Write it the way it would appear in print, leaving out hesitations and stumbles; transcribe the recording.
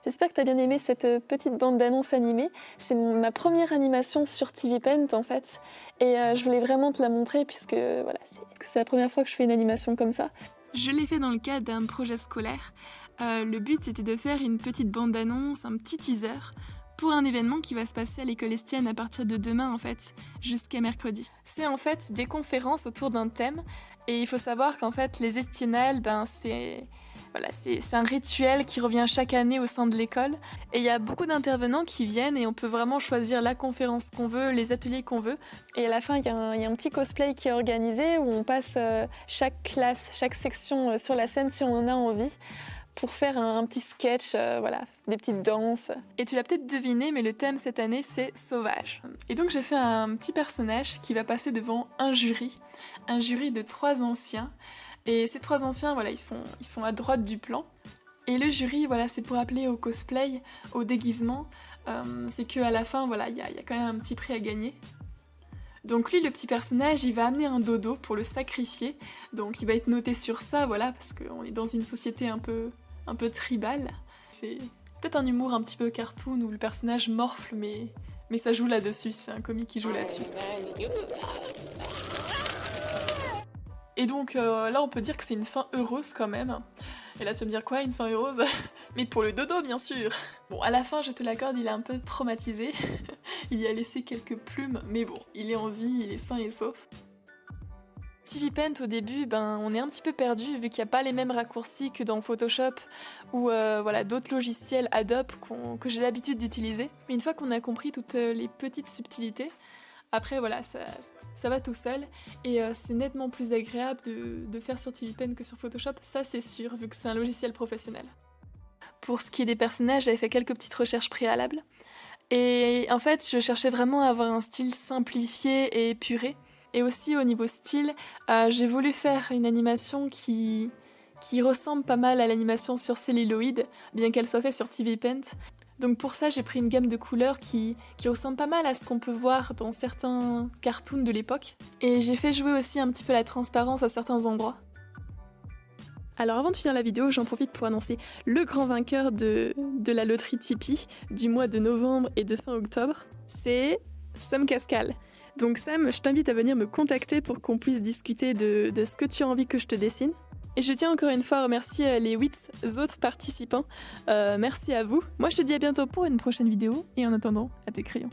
J'espère que tu as bien aimé cette petite bande d'annonces animée. C'est ma première animation sur TV Paint en fait. Et je voulais vraiment te la montrer puisque voilà, c'est la première fois que je fais une animation comme ça. Je l'ai fait dans le cadre d'un projet scolaire. Le but c'était de faire une petite bande d'annonces, un petit teaser pour un événement qui va se passer à l'école Estienne à partir de demain en fait, jusqu'à mercredi. C'est en fait des conférences autour d'un thème et il faut savoir qu'en fait les Estiennales, c'est un rituel qui revient chaque année au sein de l'école et il y a beaucoup d'intervenants qui viennent et on peut vraiment choisir la conférence qu'on veut, les ateliers qu'on veut et à la fin il y a un petit cosplay qui est organisé où on passe chaque classe, chaque section sur la scène si on en a envie, pour faire un petit sketch, des petites danses. Et tu l'as peut-être deviné, mais le thème cette année, c'est sauvage. Et donc j'ai fait un petit personnage qui va passer devant un jury de 3 anciens. Et ces 3 anciens, ils sont à droite du plan. Et le jury, c'est pour appeler au cosplay, au déguisement. C'est qu'à la fin, il y a quand même un petit prix à gagner. Donc lui, le petit personnage, il va amener un dodo pour le sacrifier. Donc il va être noté sur ça, parce qu'on est dans une société un peu tribale. C'est peut-être un humour un petit peu cartoon où le personnage morfle, mais ça joue là-dessus, c'est un comique qui joue là-dessus. Et donc là, on peut dire que c'est une fin heureuse quand même. Et là, tu vas me dire quoi, une fin heureuse? Mais pour le dodo, bien sûr. Bon, à la fin, je te l'accorde, il est un peu traumatisé. Il y a laissé quelques plumes, mais bon, il est en vie, il est sain et sauf. TV Paint au début, on est un petit peu perdu vu qu'il n'y a pas les mêmes raccourcis que dans Photoshop ou d'autres logiciels Adobe que j'ai l'habitude d'utiliser. Mais une fois qu'on a compris toutes les petites subtilités, après ça va tout seul et c'est nettement plus agréable de faire sur TV Paint que sur Photoshop, ça c'est sûr vu que c'est un logiciel professionnel. Pour ce qui est des personnages, j'avais fait quelques petites recherches préalables et en fait je cherchais vraiment à avoir un style simplifié et épuré. Et aussi au niveau style, j'ai voulu faire une animation qui ressemble pas mal à l'animation sur celluloïd, bien qu'elle soit faite sur TV Paint. Donc pour ça, j'ai pris une gamme de couleurs qui ressemble pas mal à ce qu'on peut voir dans certains cartoons de l'époque. Et j'ai fait jouer aussi un petit peu la transparence à certains endroits. Alors avant de finir la vidéo, j'en profite pour annoncer le grand vainqueur de la loterie Tipeee du mois de novembre et de fin octobre. C'est Sam Cascal. Donc Sam, je t'invite à venir me contacter pour qu'on puisse discuter de ce que tu as envie que je te dessine. Et je tiens encore une fois à remercier les 8 autres participants. Merci à vous. Moi je te dis à bientôt pour une prochaine vidéo et en attendant, à tes crayons.